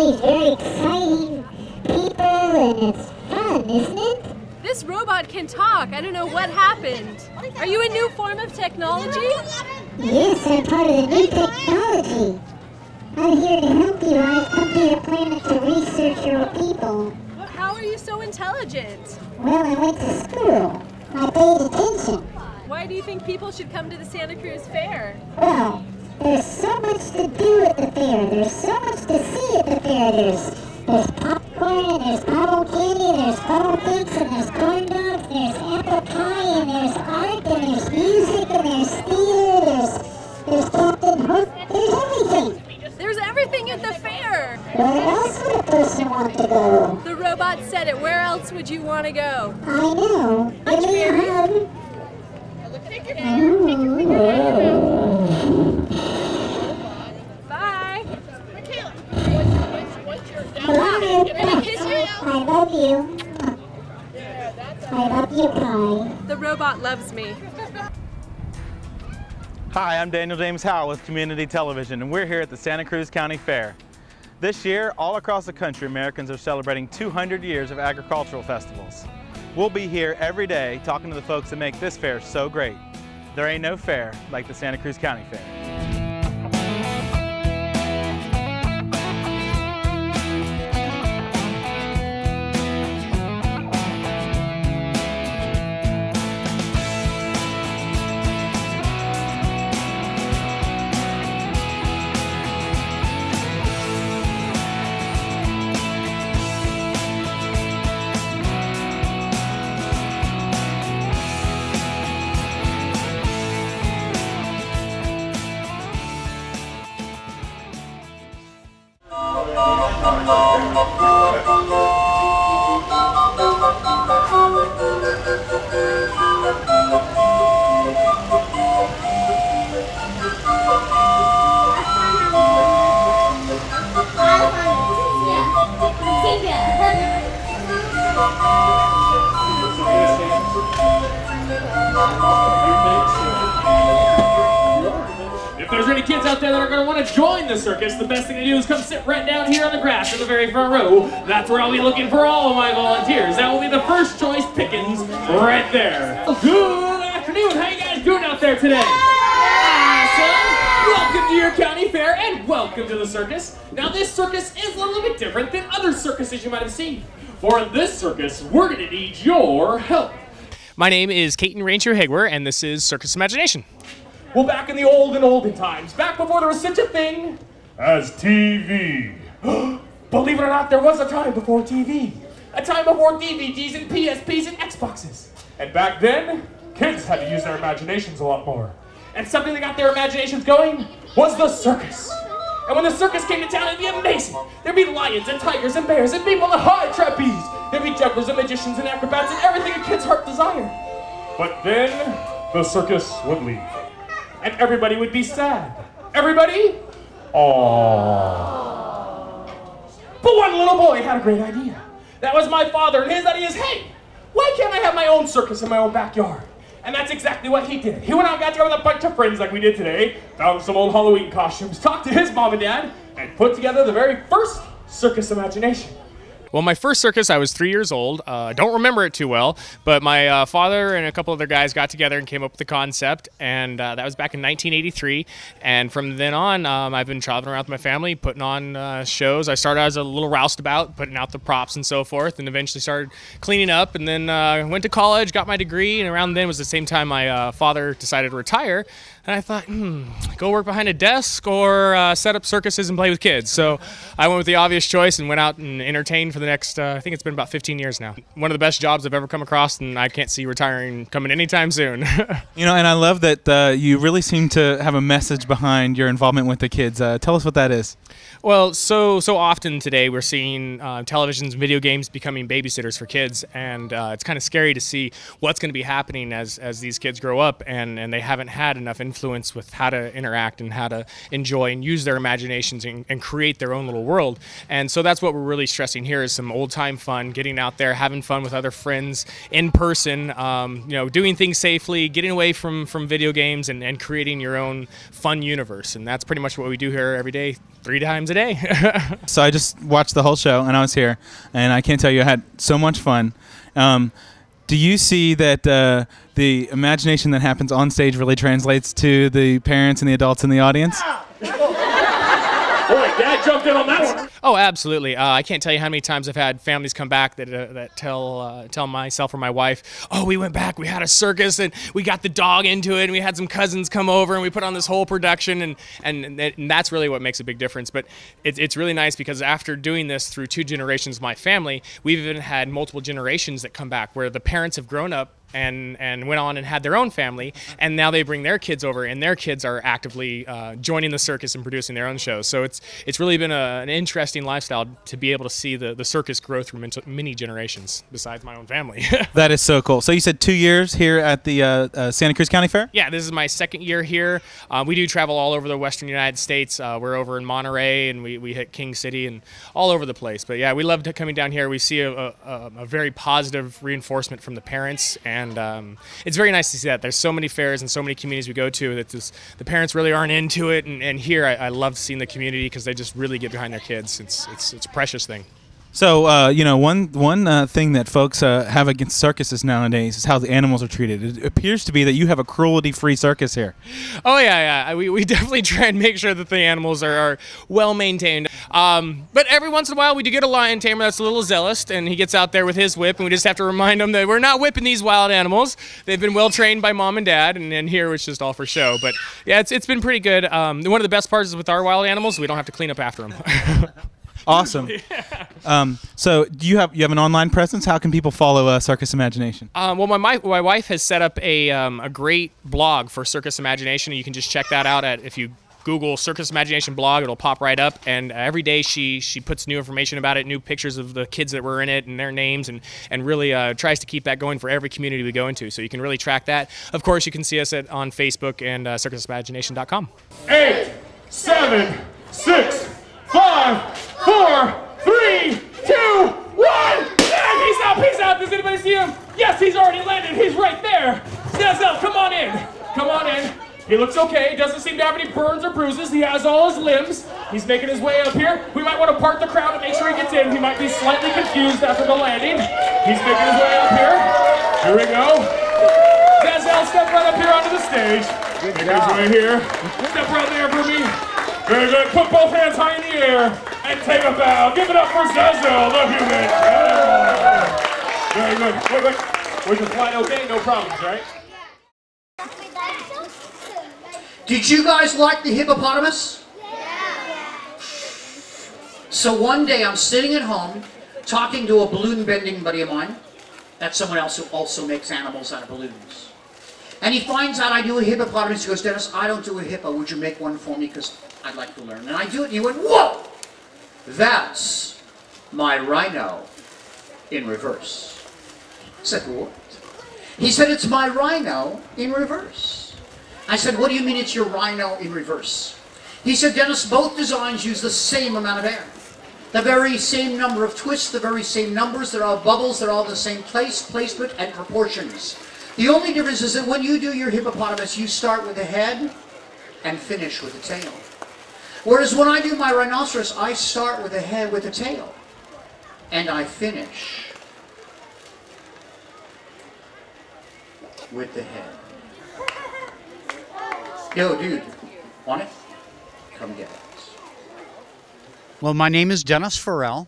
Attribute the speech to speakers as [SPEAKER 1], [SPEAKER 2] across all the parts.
[SPEAKER 1] these very exciting people, and it's fun, isn't it?
[SPEAKER 2] This robot can talk. I don't know what happened. Are you a new form of technology?
[SPEAKER 1] Yes, I'm part of the new technology. I'm here to help you. I've come to your planet to research your people.
[SPEAKER 2] How are you so intelligent?
[SPEAKER 1] Well, I went to school. I paid attention.
[SPEAKER 2] Why do you think people should come to the Santa Cruz Fair?
[SPEAKER 1] Well, there's so much to do at the fair. There's so much to see at the fair. There's popcorn, and there's bottle candy, there's funnel cakes, and there's corn dogs, there's apple pie, and there's art, and there's music, and there's theater, there's Captain Hook, there's everything.
[SPEAKER 2] There's everything at the fair.
[SPEAKER 1] Where else would a person want to go?
[SPEAKER 2] The robot said it. Where else would you want to go?
[SPEAKER 1] I know. Give me a hug.
[SPEAKER 2] Bye.
[SPEAKER 1] Hello.
[SPEAKER 2] Can I kiss you?
[SPEAKER 1] I love you. I love you, Pie.
[SPEAKER 2] The robot loves me.
[SPEAKER 3] Hi, I'm Daniel James Howell with Community Television, and we're here at the Santa Cruz County Fair. This year, all across the country, Americans are celebrating 200 years of agricultural festivals. We'll be here every day talking to the folks that make this fair so great. There ain't no fair like the Santa Cruz County Fair.
[SPEAKER 4] If there's any kids out there that are going to want to join the circus, the best thing to do is come sit right down here on the grass in the very front row. That's where I'll be looking for all of my volunteers. That will be the first choice pickings right there. Good afternoon. How you guys doing out there today? Awesome. Welcome to your county fair and welcome to the circus. Now this circus is a little bit different than other circuses you might have seen. For in this circus, we're going to need your help.
[SPEAKER 5] My name is Caton Ranger Hegwer, and this is Circus Imagination.
[SPEAKER 4] Well, back in the olden times, back before there was such a thing as TV. Believe it or not, there was a time before TV. A time before DVDs and PSPs and Xboxes. And back then, kids had to use their imaginations a lot more. And something that got their imaginations going was the circus. And when the circus came to town, it'd be amazing. There'd be lions and tigers and bears and people on the high trapeze. There'd be jugglers and magicians and acrobats and everything a kid's heart desired. But then, the circus would leave. And everybody would be sad. Everybody? Aww. But one little boy had a great idea. That was my father, and his idea is, hey, why can't I have my own circus in my own backyard? And that's exactly what he did. He went out and got together with a bunch of friends like we did today, found some old Halloween costumes, talked to his mom and dad, and put together the very first Circus Imagination.
[SPEAKER 5] Well, my first circus, I was 3 years old. I don't remember it too well, but my father and a couple other guys got together and came up with the concept, and that was back in 1983. And from then on, I've been traveling around with my family, putting on shows. I started as a little roustabout, putting out the props and so forth, and eventually started cleaning up, and then went to college, got my degree, and around then was the same time my father decided to retire. And I thought, go work behind a desk or set up circuses and play with kids. So I went with the obvious choice and went out and entertained for the next, I think it's been about 15 years now. One of the best jobs I've ever come across, and I can't see retiring coming anytime soon.
[SPEAKER 6] You know, and I love that you really seem to have a message behind your involvement with the kids. Tell us what that is.
[SPEAKER 5] Well, so often today we're seeing televisions and video games becoming babysitters for kids, and it's kind of scary to see what's going to be happening as these kids grow up and they haven't had enough influence with how to interact and how to enjoy and use their imaginations and create their own little world. And so that's what we're really stressing here, is some old-time fun, getting out there, having fun with other friends in person, doing things safely, getting away from video games, and creating your own fun universe. And that's pretty much what we do here every day, 3 times a day.
[SPEAKER 6] So I just watched the whole show, and I was here, and I can't tell you, I had so much fun. Do you see that the imagination that happens on stage really translates to the parents and the adults in the audience?
[SPEAKER 4] Boy, Dad jumped in on that one.
[SPEAKER 5] Oh, absolutely. I can't tell you how many times I've had families come back that tell myself or my wife, oh, we went back, we had a circus, and we got the dog into it, and we had some cousins come over, and we put on this whole production, and that's really what makes a big difference. But it's really nice because after doing this through 2 generations of my family, we've even had multiple generations that come back where the parents have grown up and went on and had their own family, and now they bring their kids over, and their kids are actively joining the circus and producing their own shows. So it's really been an interesting lifestyle to be able to see the circus grow through many generations besides my own family.
[SPEAKER 6] That is so cool. So you said 2 years here at the Santa Cruz County Fair?
[SPEAKER 5] Yeah, this is my 2nd year here. We do travel all over the western United States. We're over in Monterey, and we hit King City and all over the place. But yeah, we love coming down here. We see a very positive reinforcement from the parents, and it's very nice to see that. There's so many fairs and so many communities we go to that the parents really aren't into it, and here I love seeing the community because they just really get behind their kids. It's a precious thing.
[SPEAKER 6] So, one thing that folks have against circuses nowadays is how the animals are treated. It appears to be that you have a cruelty-free circus here.
[SPEAKER 5] Oh, yeah. We definitely try and make sure that the animals are well-maintained. But every once in a while, we do get a lion tamer that's a little zealous, and he gets out there with his whip, and we just have to remind him that we're not whipping these wild animals. They've been well-trained by Mom and Dad, and here it's just all for show. But, yeah, it's been pretty good. One of the best parts is with our wild animals, we don't have to clean up after them.
[SPEAKER 6] Awesome. So do you have an online presence? How can people follow Circus Imagination?
[SPEAKER 5] Well, my wife has set up a great blog for Circus Imagination. You can just check that out if you Google Circus Imagination blog, it'll pop right up. And every day she puts new information about it, new pictures of the kids that were in it and their names, and really tries to keep that going for every community we go into. So you can really track that. Of course, you can see us on Facebook and circusimagination.com.
[SPEAKER 4] 8, 7, 6, 5, 4, 3, 2, 1. Yeah, peace out. Does anybody see him? Yes, he's already landed. He's right there. Denzel, come on in. Come on in. He looks okay. He doesn't seem to have any burns or bruises. He has all his limbs. He's making his way up here. We might want to part the crowd and make sure he gets in. He might be slightly confused after the landing. He's making his way up here. Here we go. Denzel, step right up here onto the stage. Make his way here. Step right there for me. Very good. Put both hands high in the air and take a bow. Give it up for Zazel, the human. Yeah. Very good. Wait. Was your flight okay? No problems, right?
[SPEAKER 7] Did you guys like the hippopotamus? Yeah. So one day I'm sitting at home talking to a balloon bending buddy of mine. That's someone else who also makes animals out of balloons. And he finds out I do a hippopotamus. He goes, Dennis, I don't do a hippo. Would you make one for me? Because I'd like to learn. And I do it, and he went, whoa! That's my rhino in reverse. I said, what? He said, it's my rhino in reverse. I said, what do you mean it's your rhino in reverse? He said, Dennis, both designs use the same amount of air. The very same number of twists, the very same numbers, they're all bubbles, they're all the same placement and proportions. The only difference is that when you do your hippopotamus, you start with the head and finish with the tail. Whereas when I do my rhinoceros, I start with the head with the tail, and I finish with the head. Yo, dude, want it? Come get it.
[SPEAKER 8] Well, my name is Dennis Farrell,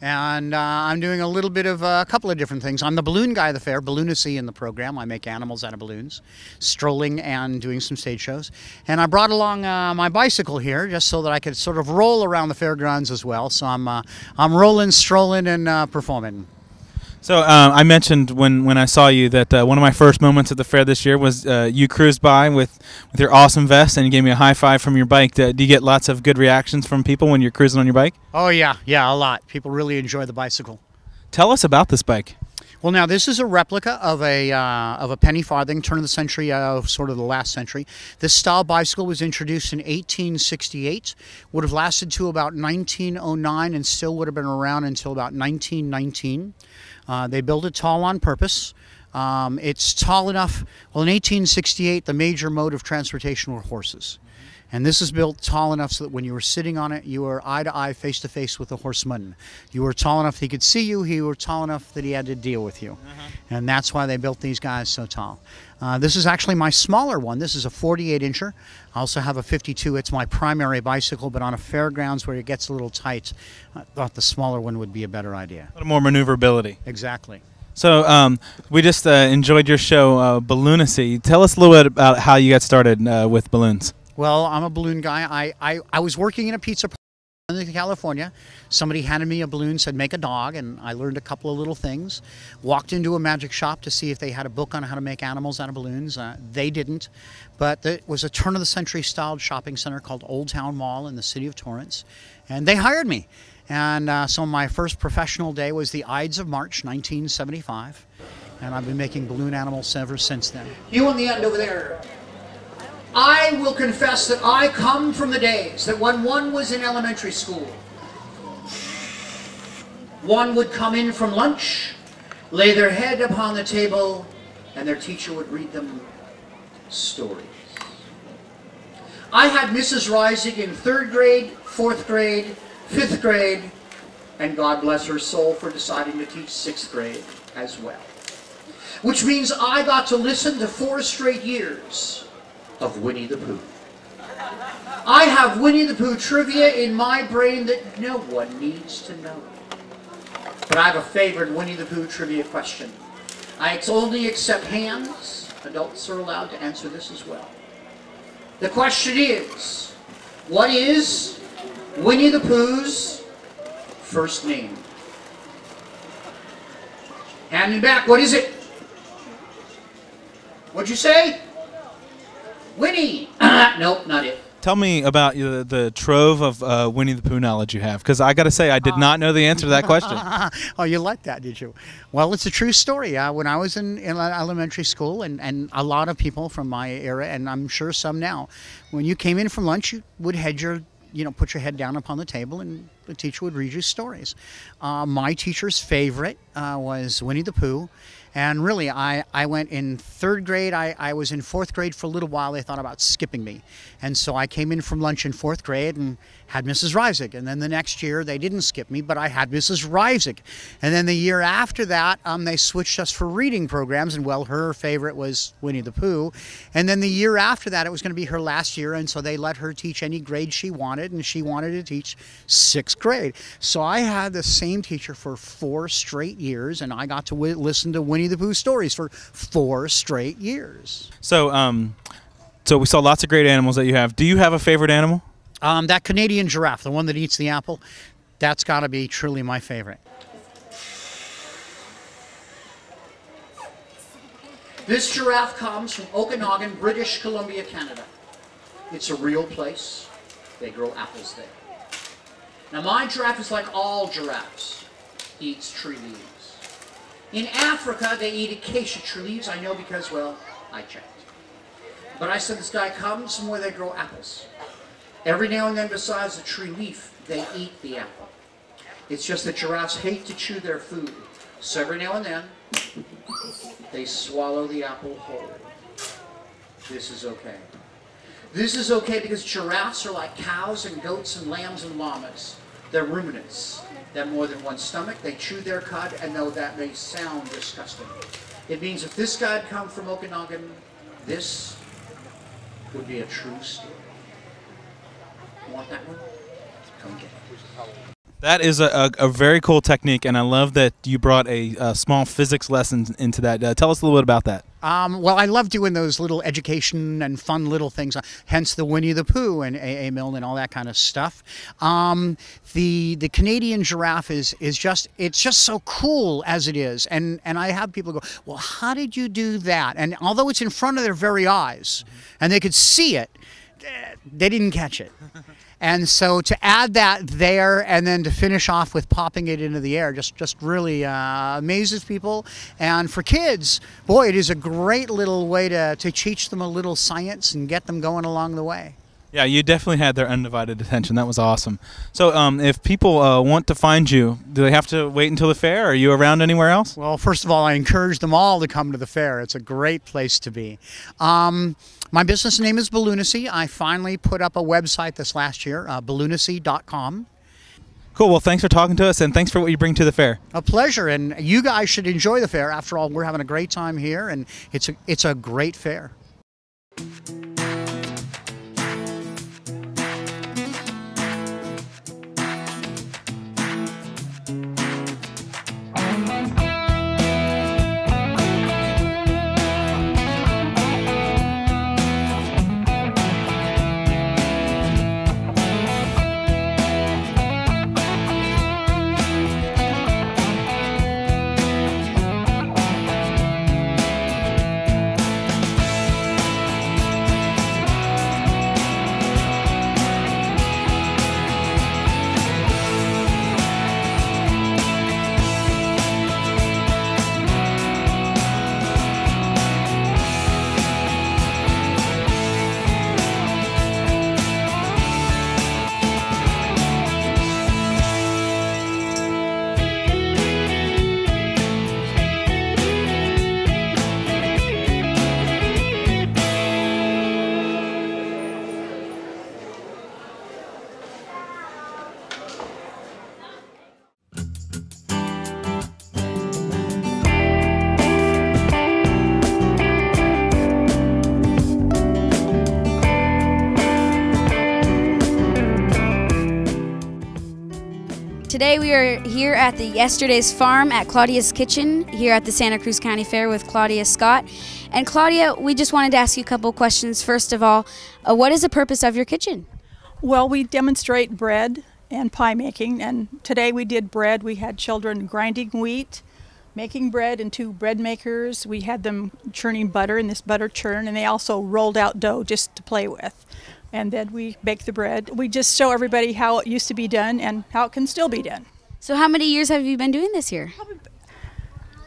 [SPEAKER 8] and I'm doing a little bit of a couple of different things. I'm the balloon guy of the fair, Balloonacy in the program. I make animals out of balloons, strolling and doing some stage shows. And I brought along my bicycle here just so that I could sort of roll around the fairgrounds as well. So I'm rolling, strolling, and performing.
[SPEAKER 6] So I mentioned when I saw you that one of my first moments at the fair this year was you cruised by with your awesome vest and you gave me a high five from your bike. Do you get lots of good reactions from people when you're cruising on your bike?
[SPEAKER 8] Oh yeah, a lot. People really enjoy the bicycle.
[SPEAKER 6] Tell us about this bike.
[SPEAKER 8] Well, now this is a replica of a penny farthing, turn of the century, sort of the last century. This style bicycle was introduced in 1868, would have lasted to about 1909, and still would have been around until about 1919. They built it tall on purpose. It's tall enough. Well, in 1868, the major mode of transportation were horses. And this is built tall enough so that when you were sitting on it, you were eye to eye, face to face with the horseman. You were tall enough he could see you. He were tall enough that he had to deal with you. And that's why they built these guys so tall. This is actually my smaller one. This is a 48-incher. I also have a 52. It's my primary bicycle, but on a fairgrounds where it gets a little tight, I thought the smaller one would be a better idea.
[SPEAKER 6] A little more maneuverability.
[SPEAKER 8] Exactly.
[SPEAKER 6] So we just enjoyed your show, Balloonacy. Tell us a little bit about how you got started with balloons.
[SPEAKER 8] Well, I'm a balloon guy. I was working in a pizza parlor in California. Somebody handed me a balloon, said make a dog, and I learned a couple of little things. Walked into a magic shop to see if they had a book on how to make animals out of balloons. They didn't, but it was a turn-of-the-century styled shopping center called Old Town Mall in the city of Torrance, and they hired me. And so my first professional day was the Ides of March, 1975, and I've been making balloon animals ever since then.
[SPEAKER 7] You on the end over there. I will confess that I come from the days that when one was in elementary school, one would come in from lunch, lay their head upon the table, and their teacher would read them stories. I had Mrs. Reisig in 3rd grade, 4th grade, 5th grade, and God bless her soul for deciding to teach 6th grade as well. Which means I got to listen to 4 straight years of Winnie the Pooh. I have Winnie the Pooh trivia in my brain that no one needs to know. But I have a favorite Winnie the Pooh trivia question. I only accept hands. Adults are allowed to answer this as well. The question is, what is Winnie the Pooh's first name? Hand me back, what is it? What'd you say? Winnie! Nope, not it.
[SPEAKER 6] Tell me about the trove of Winnie the Pooh knowledge you have, because I got to say I did not know the answer to that question.
[SPEAKER 8] Oh, you like that, did you? Well, it's a true story. When I was in elementary school, and a lot of people from my era, and I'm sure some now, when you came in from lunch, you would put your head down upon the table, and the teacher would read you stories. My teacher's favorite was Winnie the Pooh. And really, I went in 3rd grade. I was in 4th grade for a little while. They thought about skipping me. And so I came in from lunch in 4th grade and had Mrs. Reisig. And then the next year, they didn't skip me, but I had Mrs. Reisig. And then the year after that, they switched us for reading programs. And, well, her favorite was Winnie the Pooh. And then the year after that, it was going to be her last year. And so they let her teach any grade she wanted. And she wanted to teach 6th grade. So I had the same teacher for 4 straight years. And I got to listen to Winnie the Pooh stories for 4 straight years.
[SPEAKER 6] So, so we saw lots of great animals that you have. Do you have a favorite animal?
[SPEAKER 8] That Canadian giraffe, the one that eats the apple, that's got to be truly my favorite.
[SPEAKER 7] This giraffe comes from Okanagan, British Columbia, Canada. It's a real place. They grow apples there. Now my giraffe is like all giraffes. He eats tree leaves. In Africa, they eat acacia tree leaves. I know because, well, I checked. But I said this guy comes from where they grow apples. Every now and then, besides the tree leaf, they eat the apple. It's just that giraffes hate to chew their food. So every now and then, they swallow the apple whole. This is okay. This is okay because giraffes are like cows and goats and lambs and llamas. They're ruminants. They have more than one stomach. They chew their cud, and though that may sound disgusting, it means if this guy had come from Okanagan, this would be a true story. You want that one? Come get it.
[SPEAKER 6] That is a very cool technique, and I love that you brought a small physics lesson into that. Tell us a little bit about that.
[SPEAKER 8] Well, I love doing those little education and fun little things, hence the Winnie the Pooh and A.A. Milne and all that kind of stuff. The Canadian giraffe is just so cool as it is. And I have people go, well, how did you do that? And although it's in front of their very eyes and they could see it, they didn't catch it. And so to add that there and then to finish off with popping it into the air just really amazes people. And for kids, boy, it is a great little way to teach them a little science and get them going along the way.
[SPEAKER 6] Yeah, you definitely had their undivided attention. That was awesome. So if people want to find you, do they have to wait until the fair? Are you around anywhere else?
[SPEAKER 8] Well, first of all, I encourage them all to come to the fair. It's a great place to be. My business name is Balloonacy. I finally put up a website this last year, balloonacy.com.
[SPEAKER 6] Cool. Well, thanks for talking to us, and thanks for what you bring to the fair.
[SPEAKER 8] A pleasure, and you guys should enjoy the fair. After all, we're having a great time here, and it's a great fair.
[SPEAKER 9] Today we are here at the Yesterday's Farm at Claudia's Kitchen here at the Santa Cruz County Fair with Claudia Scott. And Claudia, we just wanted to ask you a couple questions. First of all, what is the purpose of your kitchen?
[SPEAKER 10] Well, we demonstrate bread and pie making, and today we did bread. We had children grinding wheat, making bread in 2 bread makers. We had them churning butter in this butter churn, and they also rolled out dough just to play with. And then we bake the bread. We just show everybody how it used to be done and how it can still be done.
[SPEAKER 9] So how many years have you been doing this here?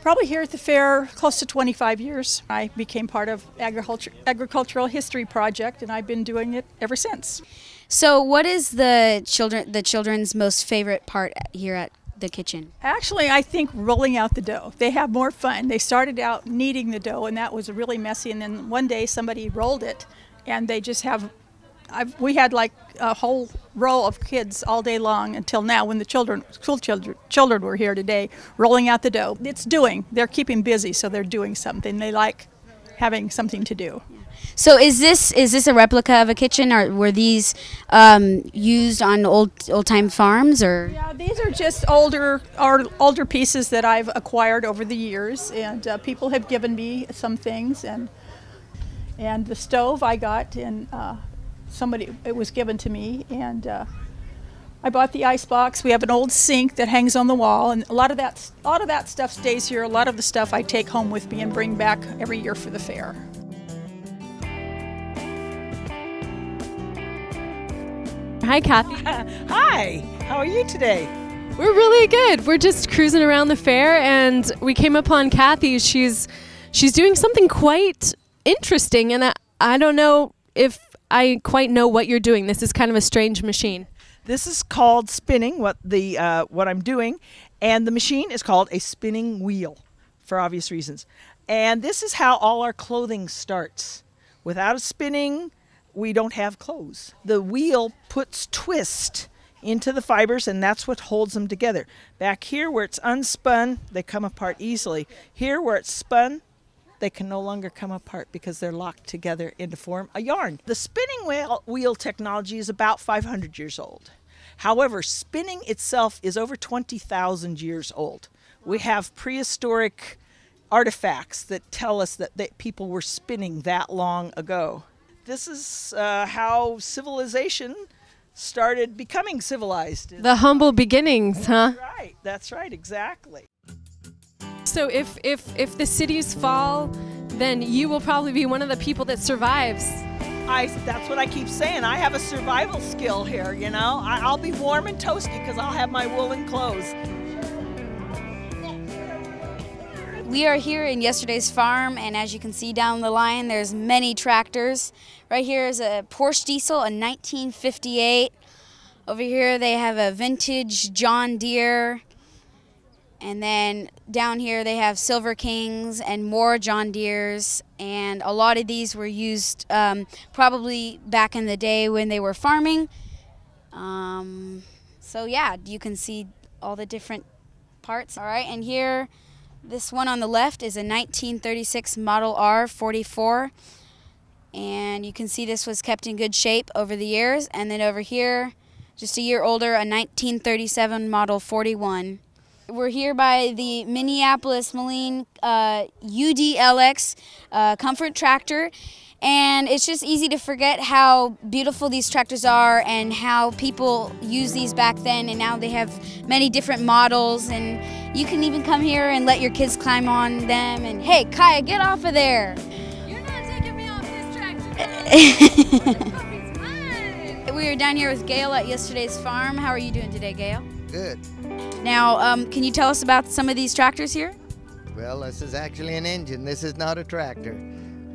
[SPEAKER 10] Probably here at the fair close to 25 years. I became part of Agricultural History Project, and I've been doing it ever since.
[SPEAKER 9] So what is the children's most favorite part here at the kitchen?
[SPEAKER 10] Actually, I think rolling out the dough. They have more fun. They started out kneading the dough, and that was really messy, and then one day somebody rolled it, and they just have we had like a whole row of kids all day long until now when the school children were here today rolling out the dough. They're keeping busy, so they're doing something. They like having something to do.
[SPEAKER 9] So is this a replica of a kitchen, or were these used on old-time farms, or?
[SPEAKER 10] Yeah, these are just older pieces that I've acquired over the years, and people have given me some things, and the stove I got in. It was given to me, and I bought the ice box. We have an old sink that hangs on the wall, and a lot of that stuff stays here. A lot of the stuff I take home with me and bring back every year for the fair.
[SPEAKER 2] Hi, Kathy.
[SPEAKER 11] Hi. How are you today?
[SPEAKER 2] We're really good. We're just cruising around the fair, and we came upon Kathy. She's doing something quite interesting, and I don't know if I quite know what you're doing. This is kind of a strange machine.
[SPEAKER 11] This is called spinning, what I'm doing, and the machine is called a spinning wheel for obvious reasons. And this is how all our clothing starts. Without a spinning, we don't have clothes. The wheel puts twist into the fibers, and that's what holds them together. Back here where it's unspun, they come apart easily. Here where it's spun, they can no longer come apart because they're locked together to form a yarn. The spinning wheel technology is about 500 years old. However, spinning itself is over 20,000 years old. We have prehistoric artifacts that tell us that people were spinning that long ago. This is how civilization started becoming civilized.
[SPEAKER 2] The humble beginnings, huh?
[SPEAKER 11] That's right, exactly.
[SPEAKER 2] So if the cities fall, then you will probably be one of the people that survives.
[SPEAKER 11] That's what I keep saying. I have a survival skill here, you know. I'll be warm and toasty because I'll have my woolen clothes.
[SPEAKER 9] We are here in yesterday's farm, and as you can see down the line, there's many tractors. Right here is a Porsche Diesel, a 1958. Over here they have a vintage John Deere. And then down here they have Silver Kings and more John Deeres. And a lot of these were used probably back in the day when they were farming. So yeah, you can see all the different parts. All right, and here, this one on the left is a 1936 Model R 44. And you can see this was kept in good shape over the years. And then over here, just a year older, a 1937 Model 41. We're here by the Minneapolis Moline UDLX Comfort Tractor. And it's just easy to forget how beautiful these tractors are and how people used these back then, and now they have many different models, and you can even come here and let your kids climb on them. And hey, Kaya, get off of there.
[SPEAKER 2] You're not taking me off this tractor.
[SPEAKER 9] We were down here with Gail at yesterday's farm. How are you doing today, Gail?
[SPEAKER 12] Good.
[SPEAKER 9] Now, can you tell us about some of these tractors here?
[SPEAKER 12] Well, this is actually an engine. This is not a tractor.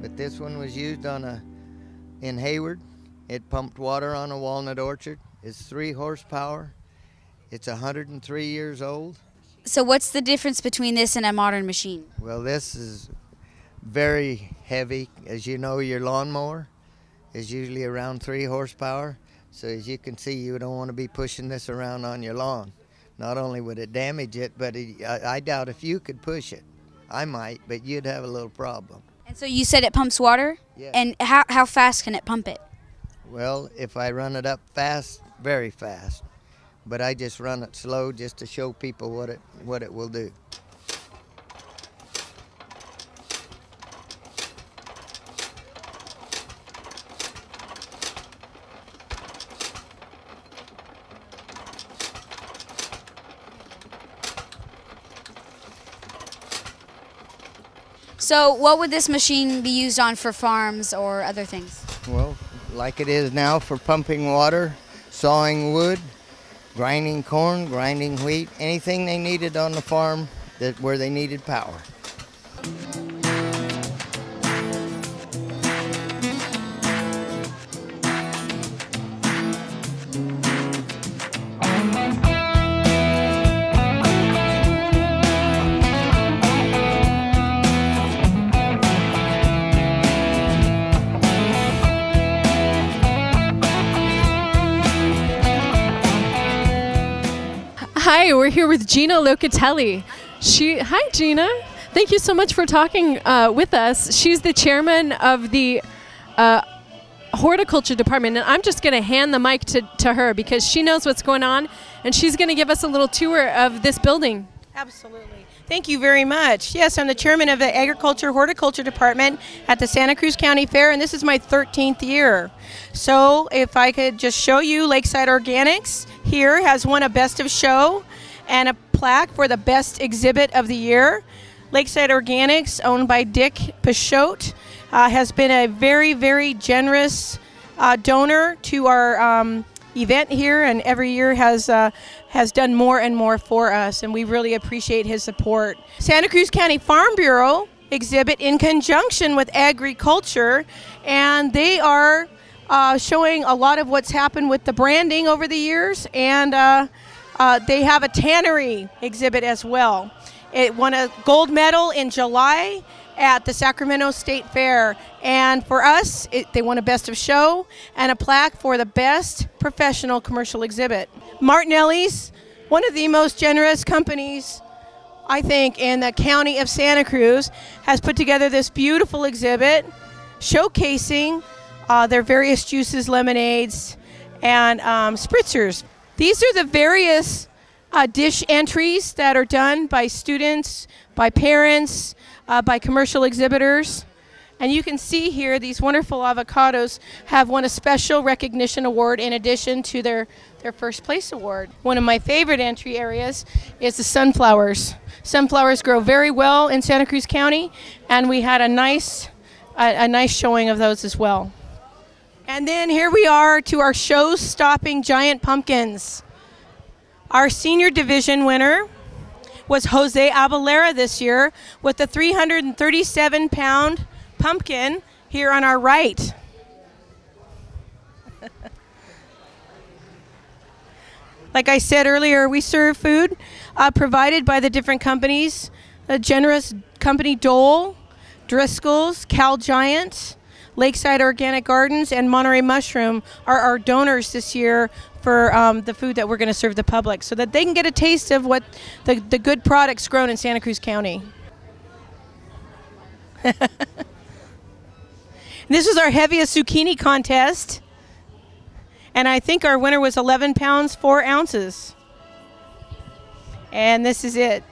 [SPEAKER 12] But this one was used in Hayward. It pumped water on a walnut orchard. It's 3 horsepower. It's 103 years old.
[SPEAKER 9] So what's the difference between this and a modern machine?
[SPEAKER 12] Well, this is very heavy. As you know, your lawnmower is usually around 3 horsepower. So as you can see, you don't want to be pushing this around on your lawn. Not only would it damage it, but I doubt if you could push it. I might, but you'd have a little problem.
[SPEAKER 9] And so you said it pumps water?
[SPEAKER 12] Yeah.
[SPEAKER 9] And how fast can it pump it?
[SPEAKER 12] Well, if I run it up fast, very fast. But I just run it slow just to show people what it will do.
[SPEAKER 9] So what would this machine be used on for farms or other things?
[SPEAKER 12] Well, like it is now for pumping water, sawing wood, grinding corn, grinding wheat, anything they needed on the farm where they needed power.
[SPEAKER 2] Hi, we're here with Gina Locatelli. Hi, Gina. Thank you so much for talking with us. She's the chairman of the Horticulture Department, and I'm just going to hand the mic to her because she knows what's going on, and she's going to give us a little tour of this building.
[SPEAKER 13] Absolutely. Thank you very much. Yes, I'm the chairman of the Horticulture Department at the Santa Cruz County Fair, and this is my 13th year. So if I could just show you, Lakeside Organics here has won a Best of Show and a plaque for the Best Exhibit of the Year. Lakeside Organics, owned by Dick Pichotte, has been a very, very generous donor to our event here, and every year has done more and more for us, and we really appreciate his support. Santa Cruz County Farm Bureau exhibit in conjunction with agriculture, and they are showing a lot of what's happened with the branding over the years, and they have a tannery exhibit as well. It won a gold medal in July at the Sacramento State Fair, and for us they won a Best of Show and a plaque for the Best Professional Commercial Exhibit. Martinelli's, one of the most generous companies I think in the county of Santa Cruz, has put together this beautiful exhibit showcasing their various juices, lemonades, and spritzers. These are the various dish entries that are done by students, by parents, by commercial exhibitors. And you can see here these wonderful avocados have won a special recognition award in addition to their first place award. One of my favorite entry areas is the sunflowers. Sunflowers grow very well in Santa Cruz County, and we had a nice showing of those as well. And then here we are to our show-stopping giant pumpkins. Our senior division winner was Jose Abalera this year with the 337-pound pumpkin here on our right. Like I said earlier, we serve food provided by the different companies. A generous company Dole, Driscoll's, Cal Giant, Lakeside Organic Gardens, and Monterey Mushroom are our donors this year for the food that we're going to serve the public so that they can get a taste of what the good products grown in Santa Cruz County. This is our heaviest zucchini contest. And I think our winner was 11 pounds, 4 ounces. And this is it.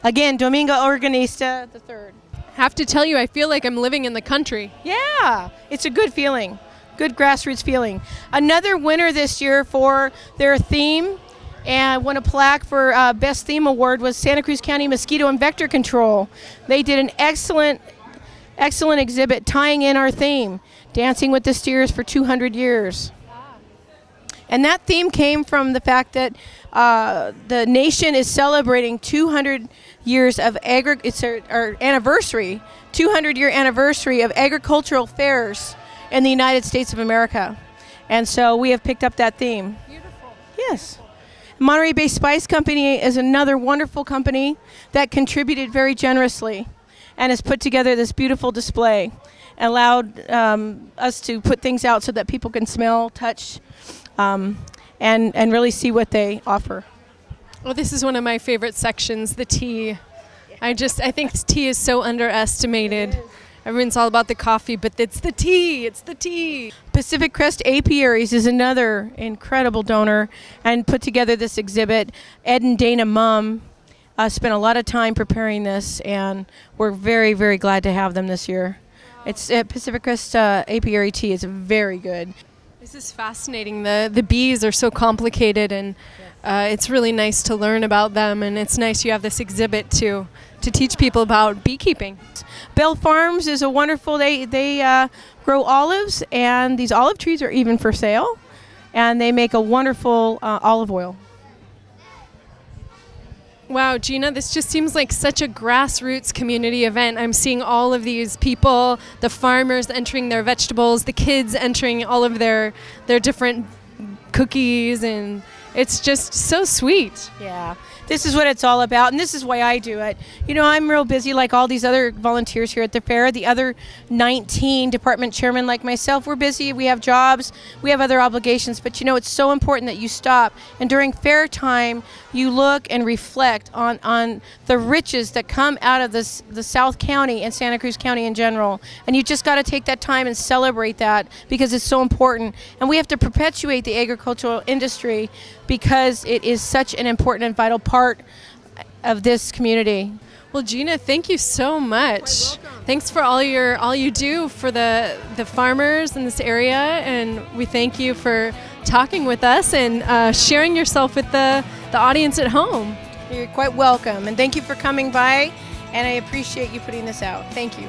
[SPEAKER 13] Again, Domingo Organista the third.
[SPEAKER 2] Have to tell you, I feel like I'm living in the country.
[SPEAKER 13] Yeah, it's a good feeling. Good grassroots feeling. Another winner this year for their theme and won a plaque for Best Theme Award was Santa Cruz County Mosquito and Vector Control. They did an excellent exhibit tying in our theme, Dancing with the Steers for 200 years. And that theme came from the fact that the nation is celebrating 200 years of it's our anniversary, 200-year anniversary of agricultural fairs in the United States of America. And so we have picked up that theme. Beautiful. Yes. Monterey Bay Spice Company is another wonderful company that contributed very generously and has put together this beautiful display, allowed us to put things out so that people can smell, touch, and really see what they offer.
[SPEAKER 2] Well, this is one of my favorite sections, the tea. I think tea is so underestimated. Everyone's all about the coffee, but it's the tea. It's the tea.
[SPEAKER 13] Pacific Crest Apiaries is another incredible donor and put together this exhibit. Ed and Dana Mumm spent a lot of time preparing this, and we're very, very glad to have them this year. It's Pacific Crest Apiary tea is very good.
[SPEAKER 2] This is fascinating. The bees are so complicated, and it's really nice to learn about them, and it's nice you have this exhibit to teach people about beekeeping.
[SPEAKER 13] Bell Farms is a wonderful, they grow olives, and these olive trees are even for sale, and they make a wonderful olive oil.
[SPEAKER 2] Wow, Gina, this just seems like such a grassroots community event. I'm seeing all of these people, the farmers entering their vegetables, the kids entering all of their different cookies, and it's just so sweet.
[SPEAKER 13] Yeah. This is what it's all about, and this is why I do it. You know, I'm real busy like all these other volunteers here at the fair. The other 19 department chairmen like myself, we're busy, we have jobs, we have other obligations, but you know, it's so important that you stop, and during fair time, you look and reflect on the riches that come out of the South County and Santa Cruz County in general, and you just got to take that time and celebrate that because it's so important, and we have to perpetuate the agricultural industry because it is such an important and vital part of this community.
[SPEAKER 2] Well, Gina, thank you so much. Thanks for all you do for the farmers in this area, and we thank you for talking with us and sharing yourself with the audience at home.
[SPEAKER 13] You're quite welcome, and thank you for coming by, and I appreciate you putting this out. Thank you.